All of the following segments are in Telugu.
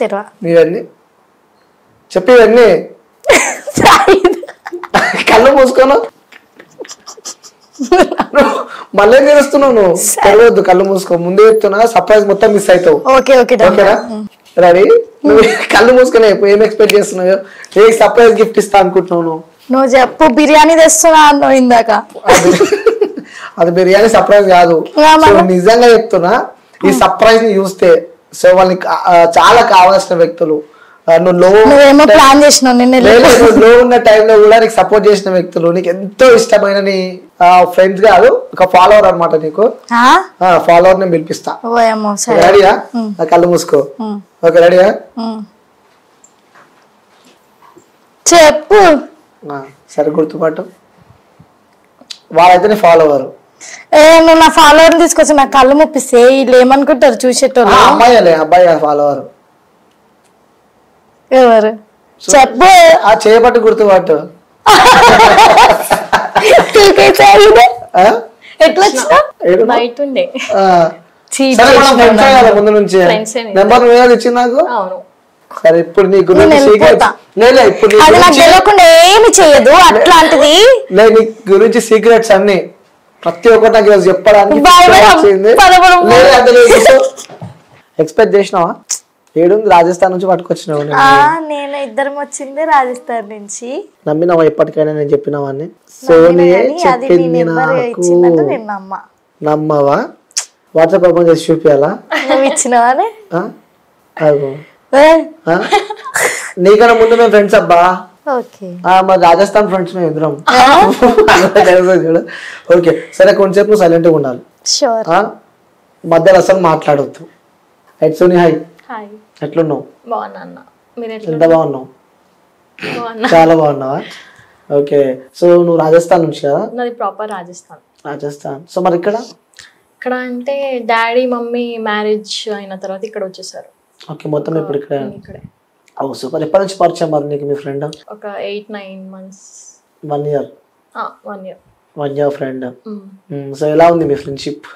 తెరవా నీవన్నీ చెప్పేవన్నీ కళ్ళు మూసుకోను మళ్ళీ తెలుస్తున్నావు నువ్వు తెరవద్దు కళ్ళు మూసుకో ముందే చెప్తున్నా సర్ప్రైజ్ మొత్తం మిస్ అవుతావు ఓకేనా రెడీ నువ్వు కళ్ళు మూసుకునే ఏం ఎక్స్పెక్ట్ చేస్తున్నావు ఏ సర్ప్రైజ్ గిఫ్ట్ ఇస్తా అనుకుంటున్నావు నువ్వు చెప్పు బిర్యానీ తెస్తున్నా అన్నావు ఇందాక అది బిర్యానీ సర్ప్రైజ్ కాదు నిజంగా చెప్తున్నా ఈ సర్ప్రైజ్ ని చూస్తే సో వాళ్ళకి చాలా కావాల్సిన వ్యక్తులు నువ్వేమో ప్లాన్ చేసినావు లో ఉన్న టైంలో కూడా నీకు సపోర్ట్ చేసిన వ్యక్తులు నీకు ఎంతో ఇష్టమైన నీ ఫ్రెండ్స్ కాదు ఒక ఫాలోవర్ అనమాట నీకు ఫాలోవర్ నేను పిలిపిస్తా రెడీయా కళ్ళు మూసుకో ఓకే రెడీయా చెప్పు సరే గుర్తుపాటు వాళ్ళైతే ఫాలోవర్ నువ్వు నా ఫాలోవర్ తీసుకొచ్చి నా కళ్ళు ముప్పిస్తే వీళ్ళు ఏమనుకుంటారు చూసేటోళ్ళు అబ్బాయి ఫాలోవర్ ఎవరు చెప్పు ఆ చేయబట్టి గుర్తుపాటు ముందు నుంచి నెంబర్ ఇచ్చింది నాకు సరే ఇప్పుడు నీ గురించి ఏమి చేయదు అట్లాంటిది నీ గురించి సీక్రెట్స్ అన్ని ప్రతి ఒక్కటి నాకు ఈరోజు చెప్పడానికి ఎక్స్పెక్ట్ చేసినావా ఏడుంది రాజస్థాన్ నుంచి పట్టుకొచ్చినావు నేను ఇద్దరం వచ్చింది రాజస్థాన్ నుంచి నమ్మినావా ఎప్పటికైనా నేను చెప్పినవాన్ని సోనియే చెప్పింది నాకు నమ్మవా వాట్సాప్ ఓపెన్ చేసి చూపియాలా నువ్వు ఇచ్చినవానే నీకన్నా ముందు మేము ఫ్రెండ్స్ అబ్బా మరి రాజస్థాన్ ఫ్రెండ్స్ మేము ఎదురం ఓకే సరే కొంచెంసేపు నువ్వు సైలెంట్ గా ఉండాలి మధ్యలో అసలు మాట్లాడవద్దు రైట్ సోని హాయ్ ఎట్లున్నావు ఎంత బాగున్నావు చాలా బాగున్నావా ఓకే సో నువ్వు రాజస్థాన్ నుంచి కదా నాది ప్రాపర్ రాజస్థాన్ సో మరి ఇక్కడ అంటే డాడీ మమ్మీ మ్యారేజ్ అయిన తర్వాత ఇక్కడ వచ్చేసారు ఓకే మొత్తం ఇప్పుడు ఇక్కడే ఓ సూపర్ ఎప్పటి నుంచి పరిచయం మరి నీకు మీ ఫ్రెండ్ ఒక 8-9 months 1 year 1 year friend so ఎలా ఉంది మీ ఫ్రెండ్షిప్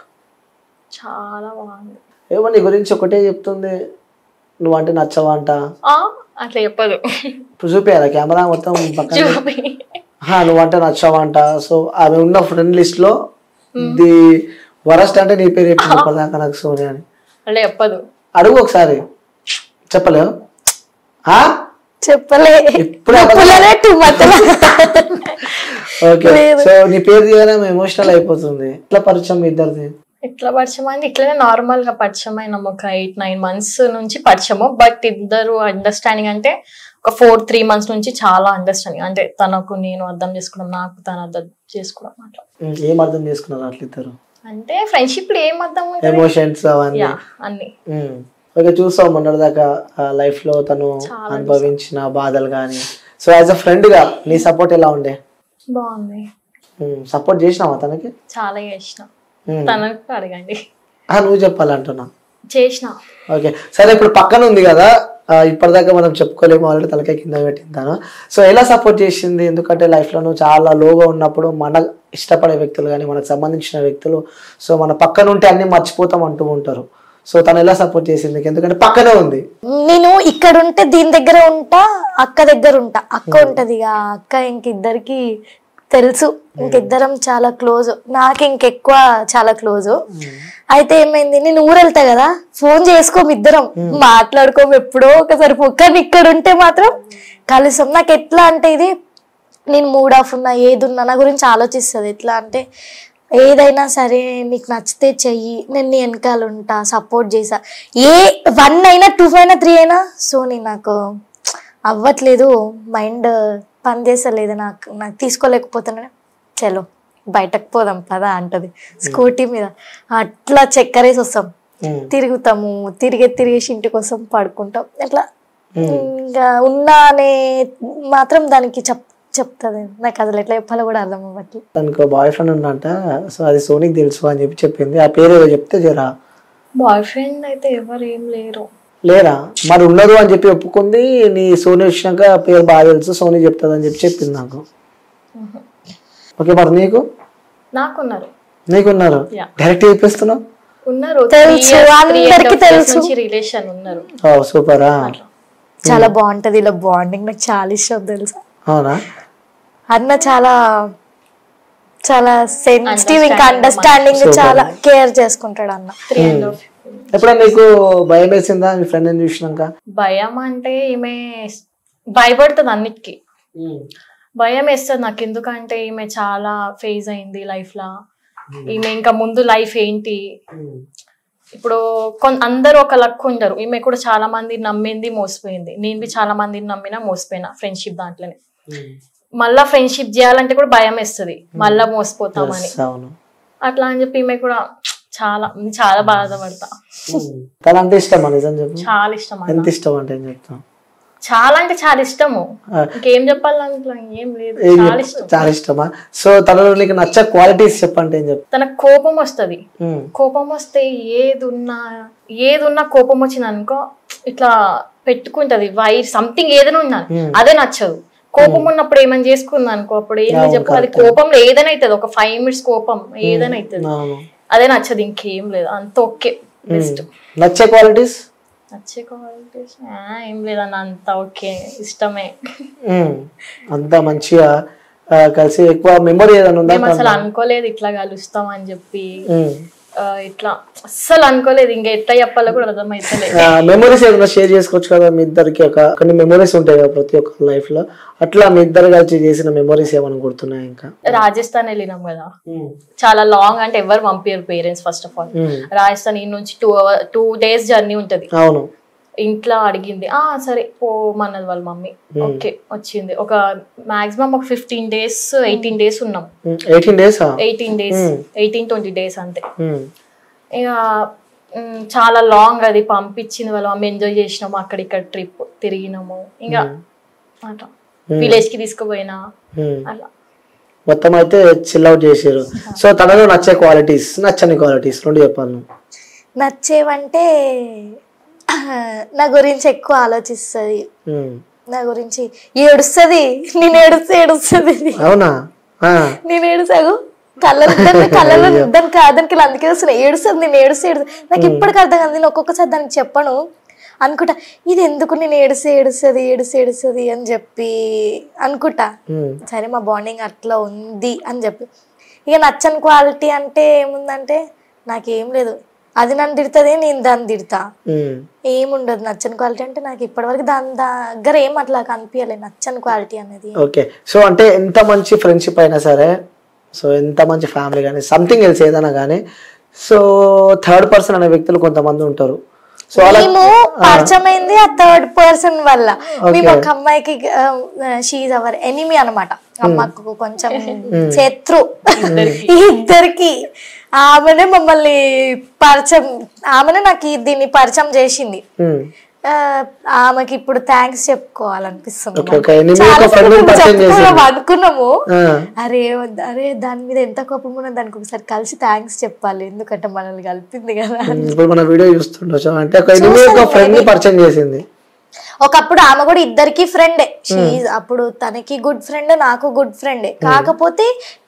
చాలా బాగుంది ఏమో నీ గురించి ఒకటే చెప్తుంది నువ్వంటే నచ్చవా అంట అట్లా చెప్పదు ఇప్పుడు చూపించాలా కెమెరా మొత్తం పక్కన నువ్వంటే నచ్చవా అంట సో ఆమె ఉన్న ఫ్రెండ్ లిస్ట్ లో ది వరస్ట్ అంటే నీ పేరు చెప్పినప్పటిదాకా నాకు సోనియా అని అట్లా చెప్పదు అడుగు ఒకసారి చెప్పలేవు చెప్పలే ఓకే సో నీ పేరు తీయగానే ఎమోషనల్ అయిపోతుంది ఎట్లా పరిచయం ఇద్దరిది ఎట్లా పరిచయం అయింది ఇట్లనే నార్మల్ గా పరిచయం అయినాం ఒక 8-9 months నుంచి పరిచయము బట్ ఇద్దరు అండర్స్టాండింగ్ అంటే ఒక 4-3 months నుంచి చాలా అండర్స్టాండింగ్ అంటే తనకు నేను అర్థం చేసుకోవడం నాకు తను అర్థం చేసుకోవడం అట్లా ఏం అర్థం చేసుకున్నారు అట్లా ఇద్దరు అంటే ఫ్రెండ్షిప్ లో ఏం అర్థం ఎమోషన్స్ అవన్నీ ఓకే చూస్తావు మొన్నటిదాకా లైఫ్ లో తను అనుభవించిన బాధలు కానీ సో యాజ్ అ ఫ్రెండ్ గా నీ సపోర్ట్ ఎలా ఉండే బాగుంది సపోర్ట్ చేసినావా తనకి చాలా చేసిన తనకు అడగండి నువ్వు చెప్పాలంటున్నా చేసిన ఓకే సరే ఇప్పుడు పక్కన ఉంది కదా ఇప్పటిదాకా మనం చెప్పుకోలేము ఆల్రెడీ తలకాయ కింద పెట్టిందాను సో ఎలా సపోర్ట్ చేసింది ఎందుకంటే లైఫ్ లో నువ్వు చాలా లోగా ఉన్నప్పుడు మన ఇష్టపడే వ్యక్తులు కానీ మనకు సంబంధించిన వ్యక్తులు సో మన పక్కన ఉంటే అన్ని మర్చిపోతాం అంటూ ఉంటారు సో తను ఎలా సపోర్ట్ చేసింది ఎందుకంటే పక్కనే ఉంది నేను ఇక్కడ ఉంటే దీని దగ్గర ఉంటా అక్క దగ్గర ఉంటా అక్క ఉంటది అక్క ఇంకిద్దరికి తెలుసు ఇంకిద్దరం చాలా క్లోజ్ నాకు ఇంకెక్కువ చాలా క్లోజ్ అయితే ఏమైంది నేను ఊరెళ్తా కదా ఫోన్ చేసుకోము ఇద్దరం మాట్లాడుకోము ఎప్పుడో ఒకసారి కానీ ఇక్కడ ఉంటే మాత్రం కలుసాం నాకు ఎట్లా అంటే ఇది నేను మూడ్ ఆఫ్ ఉన్నా ఏది ఉన్నా నా గురించి ఆలోచిస్తుంది ఎట్లా అంటే ఏదైనా సరే నీకు నచ్చితే చెయ్యి నేను నీ వెనకాల ఉంటా సపోర్ట్ చేసా 1 అయినా 2 అయినా 3 అయినా సో నేను నాకు అవ్వట్లేదు మైండ్ పని చేస్తలేదు నాకు తీసుకోలేకపోతున్నా చలో బయటకు పోదాం పదా అంటది స్కూటీ మీద అట్లా చక్కరేసి వస్తాం తిరుగుతాము తిరిగేసి ఇంటికి వస్తాం పడుకుంటాం అట్లా ఇంకా ఉన్నా అనే మాత్రం దానికి చెప్తుంది నాకు అసలు ఎట్లా చెప్పాలో కూడా అర్థం అవ్వట్లేదు తనకు బాయ్ ఫ్రెండ్ ఉన్నంట సో అది సోనీకి తెలుసు అని చెప్పి చెప్పింది ఆ పేరు ఏదో చెప్తే జరా బాయ్ ఫ్రెండ్ అయితే ఎవరు ఏం లేరా మరి ఉన్నారు అని చెప్పి ఒప్పుకుంది నీ సోనీ వచ్చినాక పేరు బాగా తెలుసు సోనీ చెప్తుంది అని చెప్పి చెప్పింది నాకు ఓకే మరి నీకున్నారు డైరెక్ట్ చెప్పేస్తున్నావు ఉన్నారు తెలుసు, అందరికీ తెలుసు. రిలేషన్ ఉన్నారు. సూపరా, చాలా బాగుంటది ఇలా బాండింగ్, నాకు చాలా ఇష్టం తెలుసా. అవునా? అన్న చాలా చాలా సెన్సిటివ్, ఇంకా అండర్స్టాండింగ్, చాలా కేర్ చేసుకుంటాడు అన్న. ఎప్పుడైనా నీకు భయం వేసిందా మీ ఫ్రెండ్ చూసినాక? భయం అంటే ఈమె భయపడుతుంది అన్నిటికీ, భయం వేస్తుంది నాకు. ఎందుకంటే ఈమె చాలా ఫేజ్ అయింది లైఫ్ లా. ఈమె ఇంకా ముందు లైఫ్ ఏంటి, ఇప్పుడు అందరూ ఒక లక్ ఉండరు. ఈమె కూడా చాలా మంది నమ్మింది, మోసపోయింది. నేను చాలా మందిని నమ్మినా మోసపోయినా ఫ్రెండ్షిప్ దాంట్లోనే. మళ్ళా ఫ్రెండ్షిప్ చేయాలంటే కూడా భయం వేస్తుంది, మళ్ళా మోసపోతామని. అట్లా అని చెప్పి ఈమె కూడా చాలా చాలా బాధపడతా. తనంటే ఇష్టమా? నిజం చెప్పు. చాలా ఇష్టం. ఎంత ఇష్టం అంటే ఏం చెప్తాం? చాలా అంటే చాలా ఇష్టము, ఇంకేం చెప్పాలంటే ఏం లేదు. చాలా ఇష్టం. చాలా ఇష్టమా? సో తనలో నీకు నచ్చే క్వాలిటీస్ చెప్పంటే ఏం చెప్తా? తనకు కోపం వస్తుంది. కోపం వస్తే ఏదున్నా కోపం వచ్చింది అనుకో ఇట్లా పెట్టుకుంటది. వైర్ సంథింగ్ ఏదైనా ఉన్నా అదే నచ్చదు. కోపం ఉన్నప్పుడు ఏమైనా చేసుకుంది అనుకో, అప్పుడు ఏమి చెప్పు, అది కోపంలో ఏదైనా అవుతుంది. ఒక 5 minutes కోపం ఏదైనా అవుతుంది, అదే నచ్చదు. ఇంకేం లేదు, అంత ఓకే. బెస్ట్. నచ్చే క్వాలిటీస్? నచ్చే క్వాలిటీస్ ఏం లేదన్న, అంత ఓకే, ఇష్టమే. అంత మంచిగా కలిసి ఎక్కువ మెమరీ ఏదైనా ఉందా? మేము అసలు అనుకోలేదు ఇట్లా కలుస్తాం అని చెప్పి, ఇట్లా అస్సలు అనుకోలేదు. ఇంకా ఎట్లా చెప్పాలో కూడా అర్థమైతలేదు. మెమరీస్ ఏదైనా షేర్ చేసుకోవచ్చు కదా మీ ఇద్దరికి? కొన్ని మెమరీస్ ఉంటాయి కదా ప్రతి ఒక్క లైఫ్ లో, అట్లా మీ ఇద్దరు కలిసి చేసిన మెమరీస్ ఏమైనా గుర్తున్నాయి? ఇంకా రాజస్థాన్ వెళ్ళినాం కదా, చాలా లాంగ్, అంటే ఎవరు పంపారు parents. First of all Rajasthan ఈ నుంచి 2 days జర్నీ ఉంటది. అవును. ఇంట్లో అడిగింది, సరే పోమన్నది వాళ్ళ మమ్మీ. ఓకే వచ్చింది. ఒక మాక్సిమం ఒక 15 days 18 days ఉన్నాం. 18 days 18-20 days అంతే. ఇక చాలా లాంగ్, అది పంపించింది వాళ్ళ మమ్మీ. ఎంజాయ్ చేసినాము, అక్కడ ఇక్కడ ట్రిప్ తిరిగినాము. ఇంకా అట్లా విలేజ్ కి తీసుకుపోయినా, అట్లా మొత్తం అయితే చిల్ అవుట్ చేసారు. సో తనలో నచ్చే క్వాలిటీస్, నచ్చని క్వాలిటీస్ రెండు చెప్పాలి. నచ్చేవంటే నా గురించి ఎక్కువ ఆలోచిస్తుంది, నా గురించి ఏడుస్తుంది. నేను ఏడుస్తుంది. అవునా? నేను ఏడుసాగు కళ్ళలో దానికి అందుకే వస్తున్నాయి. ఏడుస్తుంది, నేను ఏడుస్తుంది. నాకు ఇప్పటికి అర్థం కాదు. నేను ఒక్కొక్కసారి దానికి చెప్పను అనుకుంటా, ఇది ఎందుకు నేను ఏడుస్తుంది అని చెప్పి అనుకుంటా. సరే మా బాండింగ్ అట్లా ఉంది అని చెప్పి. ఇక నచ్చని క్వాలిటీ అంటే ఏముందంటే నాకేం లేదు. అది నన్ను తిడుతుంది, నేను దాన్ని తిడతా. ఏముండదు నచ్చని క్వాలిటీ అంటే. నాకు ఇప్పటివరకు దాని దగ్గర ఏం అట్లా కనిపించలేదు నచ్చని క్వాలిటీ అనేది. ఓకే. సో అంటే ఎంత మంచి ఫ్రెండ్షిప్ అయినా సరే, సో ఎంత మంచి ఫ్యామిలీ కానీ, సంథింగ్ ఎల్స్ ఏదైనా కానీ, సో థర్డ్ పర్సన్ అనే వ్యక్తులు కొంతమంది ఉంటారు. సో మేము పరిచయం అయింది ఆ థర్డ్ పర్సన్ వల్ల. మేము ఒక అమ్మాయికి షీఈ్ అవర్ ఎనిమీ అనమాట. అమ్మకు కొంచెం శత్రు. ఇద్దరికి ఆమెనే మమ్మల్ని పరిచయం, ఆమెనే నాకు దీన్ని పరిచయం చేసింది. ఆమెకి ఇప్పుడు థ్యాంక్స్ చెప్పుకోవాలనిపిస్తుంది. అనుకున్నాము, అరే దాని మీద ఎంత కోపం ఉన్నా దానికి ఒకసారి కలిసి థ్యాంక్స్ చెప్పాలి, ఎందుకంటే మనల్ని కలిపింది కదా. ఇప్పుడు మన వీడియో చూస్తుండొచ్చు అంటే పరిచయం చేసింది. ఒకప్పుడు ఆమె కూడా ఇద్దరికి ఫ్రెండే. అప్పుడు తనకి గుడ్ ఫ్రెండ్, నాకు గుడ్ ఫ్రెండే. కాకపోతే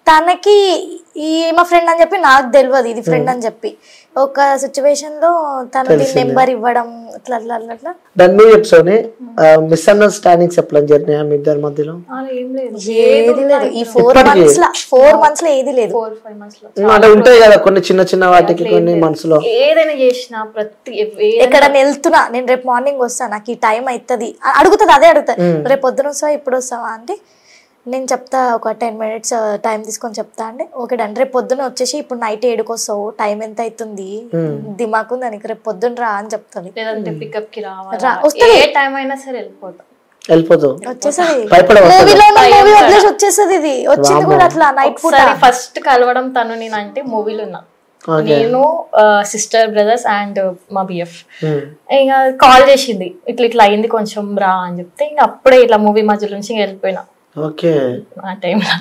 తనకి ఈమె ఫ్రెండ్ అని చెప్పి నాకు తెలియదు ఇది ఫ్రెండ్ అని చెప్పి. ఒక సిచ్యువేషన్ లో తన నెంబర్ ఇవ్వడం అట్లా అట్లా అట్లా దాన్ని చెప్తానే మిస్అండర్స్టాండింగ్స్ ఎప్పుడు జరిగినాయా మీ ఇద్దరి మధ్యలో? ఏది లేదు. ఈ 4 months లో ఏది లేదు. 4-5 months లో అంటే ఉంటాయి కదా కొన్ని చిన్న చిన్న వాటికి కొన్ని మనసులో. ఏదైనా చేసినా ఎక్కడైనా వెళ్తున్నా, నేను రేపు మార్నింగ్ వస్తా, నాకు ఈ టైం అవుతుంది అడుగుతుంది. అదే అడుగుతా, రేపు పొద్దున వస్తావా ఇప్పుడు వస్తావా అంటే నేను చెప్తా, ఒక 10 minutes టైం తీసుకొని చెప్తా అంటే ఓకే డన్. రేపు పొద్దున వచ్చేసి ఇప్పుడు నైట్ 7కి వస్తావు, టైం ఎంత అవుతుంది, దిమాకు దానికి రేపు పొద్దున రా అని చెప్తాను. లేదంటే పికప్ కి ఏ టైం అయినా సరే వచ్చేసది. మూవీ వదిలేసి వచ్చేసది. ఇది వచ్చింది కూడా అట్లా నైట్ పూట. ఫస్ట్ కలవడం తను నేను అంటే మూవీలో ఉన్నా, నేను సిస్టర్ బ్రదర్స్ అండ్ మా బిఎఫ్. ఇంకా కాల్ చేసింది, ఇట్లా ఇట్లా అయింది కొంచెం రా అని చెప్తే ఇంకా అప్పుడే ఇట్లా మూవీ మధ్యలో నుంచి వెళ్ళిపోయినా. ఓకే. ఆ టైంలో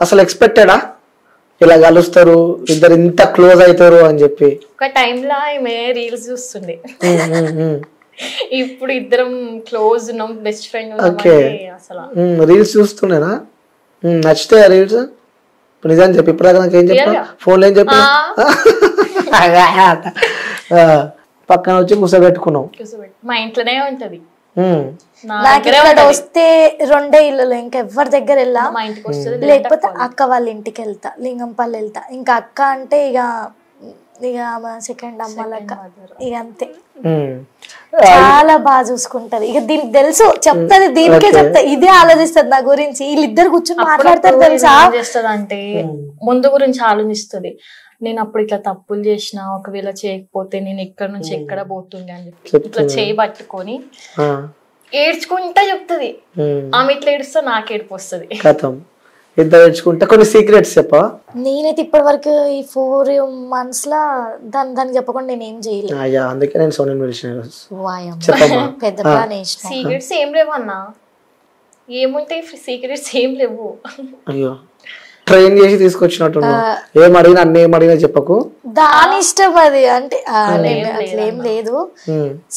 అసలు ఎక్స్పెక్టెడా ఇలా కలుస్తారు ఇద్దరు ఇంత క్లోజ్ అవుతారు అని చెప్పి? ఒక టైంలో ఆమె రీల్స్ చూస్తుండే, ఇప్పుడు ఇద్దరం క్లోజ్ ఉన్నాం, బెస్ట్ ఫ్రెండ్ ఉన్నాం. అసలు రీల్స్ చూస్తుండేనా? నచ్చితే రీల్స్? నిజాన్ని చెప్పి ఇప్పుడు నాకు ఏం చెప్పా, ఫోన్లో ఏం చెప్పా? పక్కన వచ్చి కూర్చోబెట్టుకున్నావు. మా ఇంట్లోనే ఉంటది. నాకు ఇక్కడ వస్తే 2 ఇల్లులు, ఇంకెవ్వరి దగ్గర వెళ్ళా. మా ఇంటికి వస్తుంది. లేకపోతే అక్క వాళ్ళ ఇంటికి వెళ్తా, లింగంపల్లి వెళ్తా. ఇంకా అక్క అంటే ఇక సెకండ్ అమ్మ లెక్క ఇక అంతే. చాలా బాగా చూసుకుంటది. ఇక దీనికి తెలుసు, చెప్తాది, దీనికే చెప్తా, ఇదే ఆలోచిస్తుంది నా గురించి. వీళ్ళిద్దరు కూర్చొని మాట్లాడతారు తెలుసా. చేస్తుంది అంటే ముందు గురించి ఆలోచిస్తుంది. నేను అప్పుడు ఇట్లా తప్పులు చేసిన, ఒకవేళ చేయకపోతే నేను ఇక్కడ నుంచి ఎక్కడ పోతుండే అని చెప్పి ఇట్లా చేయి పట్టుకొని ఏడ్చుకుంటా చెప్తుంది. ఆమె ఇట్లా ఏడుస్తా నాకు ఏడుపు వస్తుంది. కథం ఇద్దరు ఏడ్చుకుంటా. కొన్ని సీక్రెట్స్ చెప్పా. నేనైతే ఇప్పటి వరకు ఈ 4 months లా దానికి చెప్పకుండా నేను ఏం చేయలేదు. అయ్యా అందుకే నేను సోనియా పిలిచిన. పెద్ద ప్లాన్ వేసిన. సీక్రెట్స్ ఏం లేవు అన్న, ఏముంటాయి సీక్రెట్స్ ఏం లేవు. అయ్యో ట్రైన్ చేసి తీసుకొచ్చినట్టు. ఏం అడిగినా అన్ని ఏం అడిగినా చెప్పకు, దాని ఇష్టం అది. అంటే అట్లేం లేదు.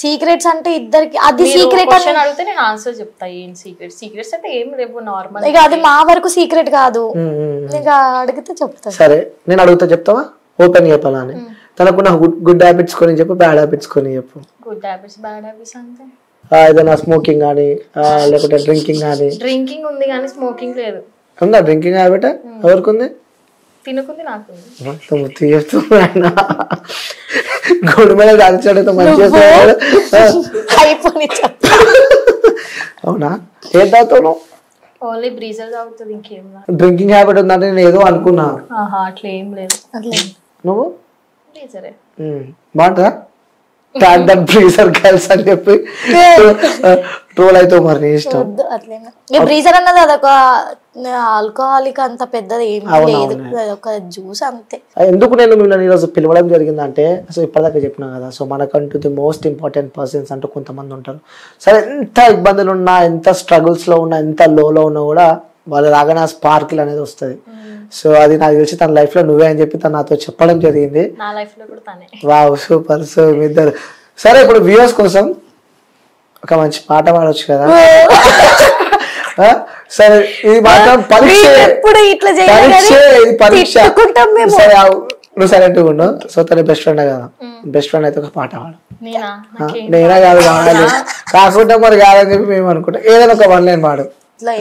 సీక్రెట్స్ అంటే ఇద్దరికి అది సీక్రెట్ అని అడిగితే నేను ఆన్సర్ చెప్తా. ఏం సీక్రెట్స్ అంటే ఏం లేవు, నార్మల్. ఇక అది మా వరకు సీక్రెట్ కాదు. ఇక అడిగితే చెప్తా. సరే నేను అడుగుతా, చెప్తావా? ఓపెన్ చెప్పాలా అని. తనకున్న గుడ్ హ్యాబిట్స్ కొని చెప్పు, బ్యాడ్ హ్యాబిట్స్ కొని చెప్పు. గుడ్ హ్యాబిట్స్ బ్యాడ్ హ్యాబిట్స్ అంటే ఏదైనా స్మోకింగ్ కానీ లేకపోతే డ్రింకింగ్ కానీ. డ్రింకింగ్ ఉంది కానీ స్మోకింగ్ లేదు. ఉందా డ్రింకింగ్ హ్యాబిట్? ఎవరికి ఉంది? తినకుంది నాకు. గోడు మీద దాల్చాడు మంచిగా. అవునా? ఏం తాగుతావు? ఓన్లీ బ్రీజర్ తాగుతుంది, ఇంకేం. డ్రింకింగ్ హ్యాబిట్ ఉందంటే నేను ఏదో అనుకున్నా. అట్లా ఏం లేదు. నువ్వు? బ్రీజరే. బాగుంటుందా? బ్రీజర్ గర్ల్స్ అని చెప్పి ట్రోల్ అయితే మరి నీ ఇష్టం. బ్రీజర్ అన్నది అదొక ఆల్కహాలిక్, అంత పెద్దది ఏం లేదు, ఒక జ్యూస్ అంతే. ఎందుకు నేను మిమ్మల్ని ఈరోజు పిలవడం జరిగిందంటే, సో ఇప్పటిదాకా చెప్పినా కదా, సో మనకంటూ ది మోస్ట్ ఇంపార్టెంట్ పర్సన్స్ అంటూ కొంతమంది ఉంటారు. సరే ఎంత ఇబ్బందులు ఉన్నా, ఎంత స్ట్రగుల్స్ లో ఉన్నా, ఎంత లోలో ఉన్నా కూడా వాళ్ళు రాగానే ఆ స్పార్కిల్ అనేది వస్తుంది. సో అది నాకు తెలిసి తన లైఫ్ లో నువ్వే అని చెప్పి తను నాతో చెప్పడం జరిగింది. Wow super. సో మీ ఇద్దరు సరే ఇప్పుడు వ్యూవర్స్ కోసం ఒక మంచి పాట పాడొచ్చు కదా. సరే ఇది మాత్రం పరీక్ష, పరీక్ష. సరే నువ్వు సైలెంట్గా ఉండు. సో తన బెస్ట్ ఫ్రెండ్ కదా, బెస్ట్ ఫ్రెండ్ అయితే ఒక పాట పాడు. నేనా కాదు కావాలి, కాకుండా మరి కాదని చెప్పి మేము అనుకుంటాం. ఏదైనా ఒక 1 line పాడు.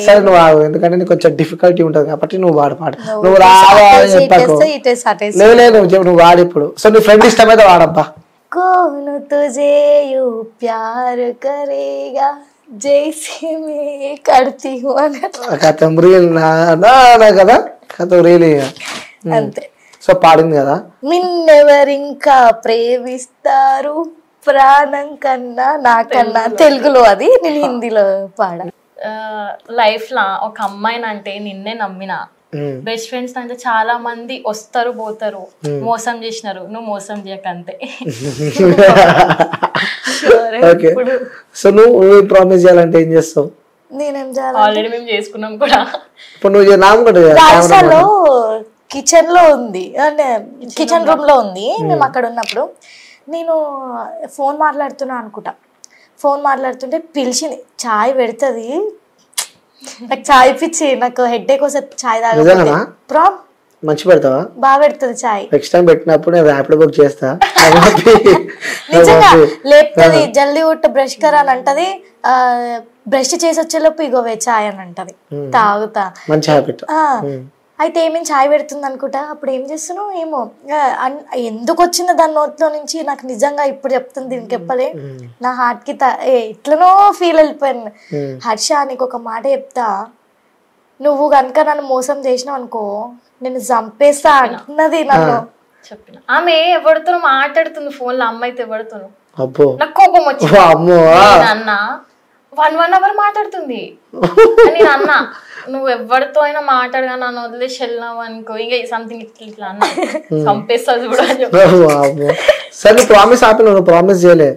సరే నువ్వు ఆగు, ఎందుకంటే నీకు కొంచెం డిఫికల్టీ ఉంటుంది కాబట్టి నువ్వు వాడు పాడు. నువ్వు రావా అని చెప్పకు. లేదు నువ్వు వాడు ఇప్పుడు. సో నీ ఫ్రెండ్ ఇష్టమైతే వాడబ్బా. కోను తుజే యూ ప్యార్ కరేగా జైసే మే కర్తీ హూ కథం రీల్ కదా, కథం రీల్ అంతే. సో పాడింది కదా. నిన్నెవరింకా ప్రేమిస్తారు ప్రాణం కన్నా నాకన్నా, తెలుగులో అది, నేను హిందీలో పాడ. లైఫ్ లా ఒక అమ్మాయిని అంటే నిన్నే నమ్మిన. బెస్ట్ ఫ్రెండ్స్ అంటే చాలా మంది వస్తారు పోతారు, మోసం చేసినారు, నువ్వు మోసం చేయకంతే. సో నువ్వు ప్రామిస్ చేయాలంటే ఏం చేస్తావు? నేనేం చేయాలి? ఆల్రెడీ మేము చేసుకున్నాం కూడా. ఇప్పుడు నువ్వు రాజస్థాన్లో కిచెన్ లో ఉంది, అంటే కిచెన్ రూమ్ లో ఉంది. మేము అక్కడ ఉన్నప్పుడు నేను ఫోన్ మాట్లాడుతున్నా అనుకుంటా. ఫోన్ మాట్లాడుతుంటే పిలిచింది, చాయ్ పెడుతుంది. నాకు చాయ్ పిచ్చి, నాకు హెడ్ఏక్ వస్తే చాయ్ తాగ. మంచి పెడతావా? బాగా పెడుతుంది చాయ్. నెక్స్ట్ టైం పెట్టినప్పుడు నేను ర్యాపిడో బుక్ చేస్తా. నిజంగా లేపుతుంది, జల్దీ ఉట్ట బ్రష్ కరా అని అంటది. బ్రష్ చేసి వచ్చేలోపు ఇగోవే చాయ్ అని అంటది, తాగుతా. మంచి హ్యాబిట్. అయితే ఏమేమి చాయ్ పెడుతుంది అనుకుంటా. అప్పుడు ఏం చేస్తున్నావు ఏమో, ఎందుకు వచ్చిందో దాని నోట్లో నుంచి నాకు నిజంగా ఇప్పుడు చెప్తుంది, దీనికి చెప్పలే. నా హార్ట్ కి ఎట్లనో ఫీల్ వెళ్ళిపోయాను. హర్ష నీకు ఒక మాట చెప్తా, నువ్వు కనుక నన్ను మోసం చేసినావు అనుకో నేను చంపేస్తా అంటున్నది నన్ను. చెప్పిన ఆమె ఎవరితో మాట్లాడుతుంది ఫోన్ లో, అమ్మాయితో ఎవరితో. నాకు కోపం వచ్చింది. అన్న 1 hour మాట్లాడుతుంది. నేను అన్నా నువ్వు ఎవరితో అయినా మాట్లాడగా నన్ను వదిలేసి వెళ్ళినావు అనుకో, ఇంకా సంథింగ్ ఇట్లా అన్నా చంపేస్తా కూడా అని చెప్పి. ప్రామిస్ చేయలే.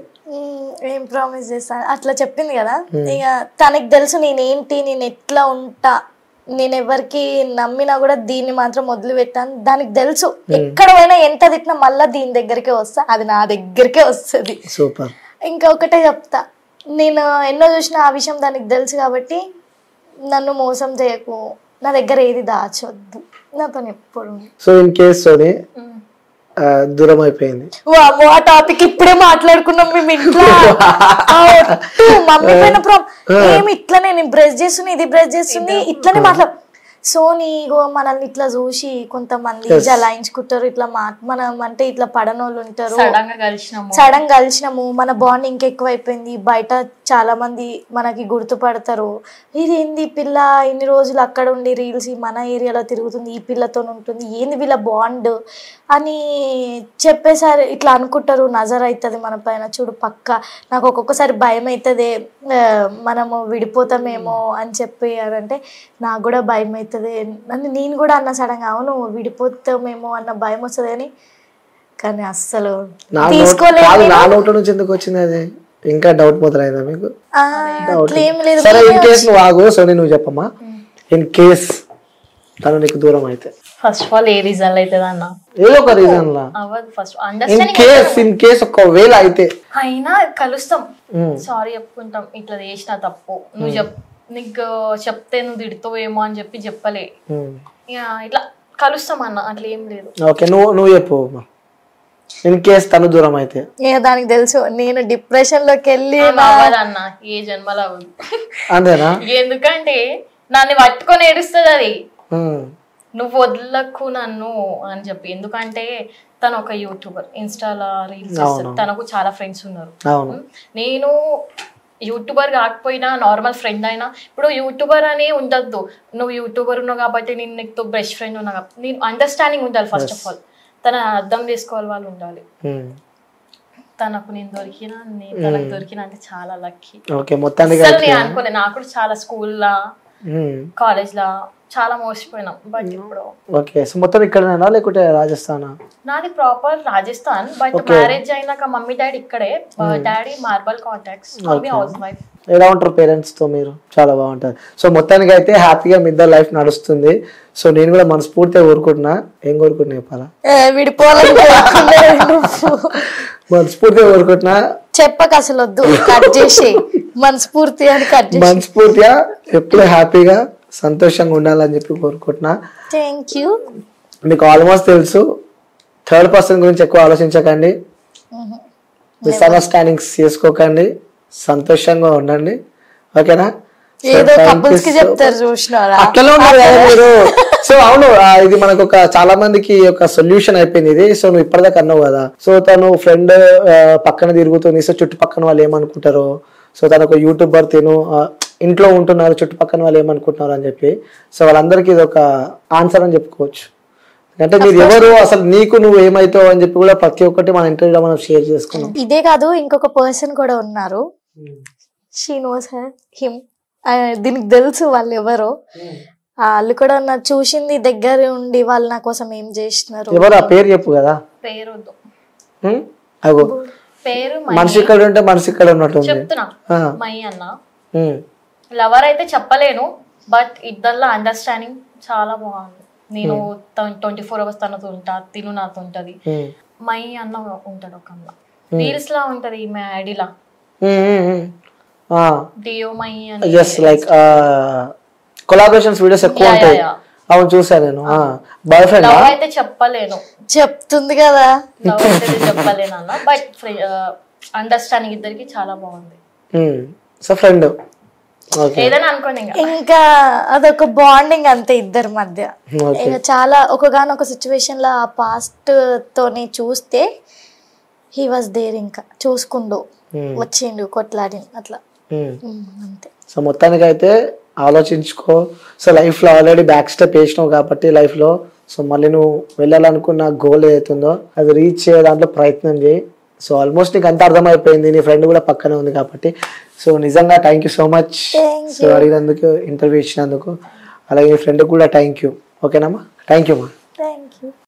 ఏం ప్రామిస్ చేస్తా అట్లా చెప్పింది కదా. ఇక తనకి తెలుసు నేనేంటి, నేను ఎట్లా ఉంటా, నేను ఎవరికి నమ్మినా కూడా దీన్ని మాత్రం వదిలిపెట్టాను. దానికి తెలుసు ఎక్కడ పోయినా ఎంత తిట్టినా మళ్ళా దీని దగ్గరికే వస్తా, అది నా దగ్గరికే వస్తుంది. సూపర్. ఇంకా ఒకటే చెప్తా, నేను ఎన్నో చూసిన ఆ విషయం దానికి తెలుసు కాబట్టి నన్ను మోసం చేయకు, నా దగ్గర ఏది దాచొద్దు నాతో ఎప్పుడు. సో ఇన్ కేస్ సోని దూరం అయిపోయింది. వామ్మో, ఆ టాపిక్ ఇప్పుడే మాట్లాడుకున్నాం మేము ఇంట్లో. మమ్మీ పైన ఏమి ఇట్లనే నేను బ్రష్ చేస్తుంది, ఇది బ్రష్ చేస్తుంది, ఇట్లనే మాట్లాడు. సో నీగో మనల్ని ఇట్లా చూసి కొంతమంది జలాయించుకుంటారు, ఇట్లా మనం అంటే ఇట్లా పడనోళ్ళు ఉంటారు. సడన్ కలిసినాము, మన బాండ్ ఇంకెక్కువ అయిపోయింది. బయట చాలా మంది మనకి గుర్తుపడతారు, ఇదేంది పిల్ల ఇన్ని రోజులు అక్కడ ఉండి రీల్స్ మన ఏరియాలో తిరుగుతుంది, ఈ పిల్లతో ఉంటుంది, ఏంది వీళ్ళ బాండ్ అని చెప్పేసారి ఇట్లా అనుకుంటారు. నజర్ అవుతుంది మన పైన. చూడు పక్క నాకు ఒక్కొక్కసారి భయం అవుతుంది, మనము విడిపోతామేమో అని చెప్పి అంటే నాకు కూడా భయం అవుతుంది. నన్ను నేను కూడా అన్న సడన్గా అవును విడిపోతామేమో అన్న భయం వస్తుంది అని, కానీ అస్సలు తీసుకోలేదు. నా నోట నుంచి ఎందుకు వచ్చింది అది? ఇంకా డౌట్ మొదలైందా మీకు? అట్లేం లేదు. సరే ఇన్ కేస్ నువ్వు ఆగు, సోనీ నువ్వు చెప్పమ్మా. ఇన్ కేస్ తను నీకు దూరం అయితే first of all A reason అవుతుంది అన్న? ఏదో ఒక reason law. First in case ఒకవేళ అయితే అయినా కలుస్తాం, సారీ చెప్పుకుంటాం, ఇట్లా చేసిన తప్పు నువ్వు నీకు చెప్తే నువ్వు తిడుతావేమో అని చెప్పి చెప్పలే, ఇట్లా కలుస్తాం అన్న, అట్లా ఏం లేదు. ఓకే, నువ్వు చెప్పు. ఇన్ కేస్ తను దూరం అయితే దానికి తెలుసు నేను డిప్రెషన్ లోకి వెళ్ళి అన్న ఏ జన్మలో అవ్వదు. అంతేనా? ఎందుకంటే నన్ను పట్టుకొని ఏడుస్తుంది అది, నువ్వు వదలకు నన్ను అని చెప్పి. ఎందుకంటే తను ఒక యూట్యూబర్, ఇన్స్టాలో రీల్స్ చేస్తుంది, తనకు చాలా ఫ్రెండ్స్ ఉన్నారు. నేను యూట్యూబర్ కాకపోయినా నార్మల్ ఫ్రెండ్ అయినా, ఇప్పుడు యూట్యూబర్ అని ఉండద్దు, నువ్వు యూట్యూబర్ ఉన్నావు కాబట్టి నేను నీకు బెస్ట్ ఫ్రెండ్ ఉన్నా కాబట్టి నేను అండర్స్టాండింగ్ ఉండాలి. ఫస్ట్ ఆఫ్ ఆల్ తన అర్థం చేసుకోవాలి, వాళ్ళు ఉండాలి. తనకు నేను దొరికినా, నేను తనకు దొరికినా అంటే చాలా లక్కీ. నేను అనుకోలే, నాకు కూడా చాలా స్కూల్లో కాలేజ్ లా చాలా మోసపోయినాం. బట్ ఇప్పుడు ఓకే. సో మొత్తం ఇక్కడేనా లేకుంటే రాజస్థానా? నాది ప్రాపర్ రాజస్థాన్, బట్ మ్యారేజ్ అయినాక మమ్మీ డాడీ ఇక్కడే. Daddy marble contacts, mummy house wife. ఎలా ఉంటారు పేరెంట్స్ తో మీరు? చాలా బాగుంటారు. సో మొత్తానికి అయితే హ్యాపీగా మీ ఇద్దరు లైఫ్ నడుస్తుంది. సో నేను కూడా మనస్ఫూర్తిగా కోరుకుంటున్నా. ఏం కోరుకుంటున్నా చెప్పాలా? మనస్ఫూర్తిగా కోరుకుంటున్నా. చెప్పక అసలు వద్దు, కట్ చేసి మనస్ఫూర్తిగా మనస్ఫూర్తిగా ఎప్పుడు హ్యాపీగా సంతోషంగా ఉండాలని చెప్పి కోరుకుంటున్నా. Thank you. మీకు ఆల్మోస్ట్ తెలుసు, థర్డ్ పర్సన్ గురించి ఎక్కువ ఆలోచించకండి, మిస్అండర్స్టాండింగ్స్ చేసుకోకండి, సంతోషంగా ఉండండి. ఓకేనా? అట్లనే ఉన్నారు కదా మీరు. సో అవును, ఇది మనకు ఒక చాలా మందికి ఒక సొల్యూషన్ అయిపోయింది ఇది. సో నువ్వు ఇప్పటిదాకా అన్నావు కదా, సో తను ఫ్రెండ్ పక్కన తిరుగుతుంది, సో చుట్టుపక్కన వాళ్ళు ఏమనుకుంటారో, సో తను ఒక యూట్యూబర్, తిను ఇంట్లో ఉంటున్నారు, చుట్టుపక్కన వాళ్ళు ఏమనుకుంటున్నారు అని చెప్పి. సో వాళ్ళందరికీ ఇది ఒక ఆన్సర్ అని చెప్పుకోవచ్చు. అంటే మీరు ఎవరు, అసలు నీకు నువ్వు ఏమైతావు అని చెప్పి కూడా ప్రతి ఒక్కటి మన ఇంటర్వ్యూలో మనం షేర్ చేసుకున్నాం. ఇదే కాదు, ఇంకొక పర్సన్ కూడా ఉన్నారు. She knows him. దీనికి తెలుసు వాళ్ళు ఎవరో. వాళ్ళు కూడా నా చూసింది దగ్గర ఉండి వాళ్ళు నా కోసం ఏం చేస్తున్నారు. ఎవరు? ఆ పేరు చెప్పు కదా. పేరు అగో పేరు మనిషి ఇక్కడ ఉంటే మనిషి ఇక్కడ ఉన్నట్టు చెప్తున్నా. మై అన్న లవర్ అయితే చెప్పలేను, బట్ ఇద్దరిలో అండర్స్టాండింగ్ చాలా బాగుంది. నేను 24 hours తనతో ఉంటా, తిను నాతో ఉంటది. మై అన్న ఉంటాడు ఒక అన్న, రీల్స్ లా ఉంటది ఈమె ఐడిలా, డియో మై అని. లైక్ కొలాబరేషన్స్ వీడియోస్ ఎక్కువ ఉంటాయి. అవును చూసా నేను. బాయ్ ఫ్రెండ్ లవ్ అయితే చెప్పలేను, చెప్తుంది కదా. లవ్ అయితే చెప్పలేను అన్న, బట్ అండర్స్టాండింగ్ ఇద్దరికి చాలా బాగుంది. సో ఫ్రెండ్ ఏదైనా అనుకోండి, ఇంకా అదొక బాండింగ్ అంతే ఇద్దరి మధ్య. ఇంకా చాలా ఒకగానొక సిచ్యువేషన్ లో ఆ పాస్ట్ తోని చూస్తే హీ వాజ్ దేర్, ఇంకా చూసుకుండు వచ్చిండు, కొట్లాడి అట్లా అంతే. సో మొత్తానికి అయితే ఆలోచించుకో. సో లైఫ్ లో ఆల్రెడీ బ్యాక్ స్టెప్ వేసినావు కాబట్టి లైఫ్ లో, సో మళ్ళీ నువ్వు వెళ్ళాలనుకున్న గోల్ ఏదైతుందో అది రీచ్ చేయ దాంట్లో ప్రయత్నం చేయి. సో ఆల్మోస్ట్ నీకు అంత అర్థమైపోయింది, నీ ఫ్రెండ్ కూడా పక్కనే ఉంది కాబట్టి. సో నిజంగా thank you so much. So అడిగినందుకు, ఇంటర్వ్యూ ఇచ్చినందుకు, అలాగే నీ ఫ్రెండ్ కూడా థ్యాంక్ యూ. ఓకేనమ్మా? Thank you.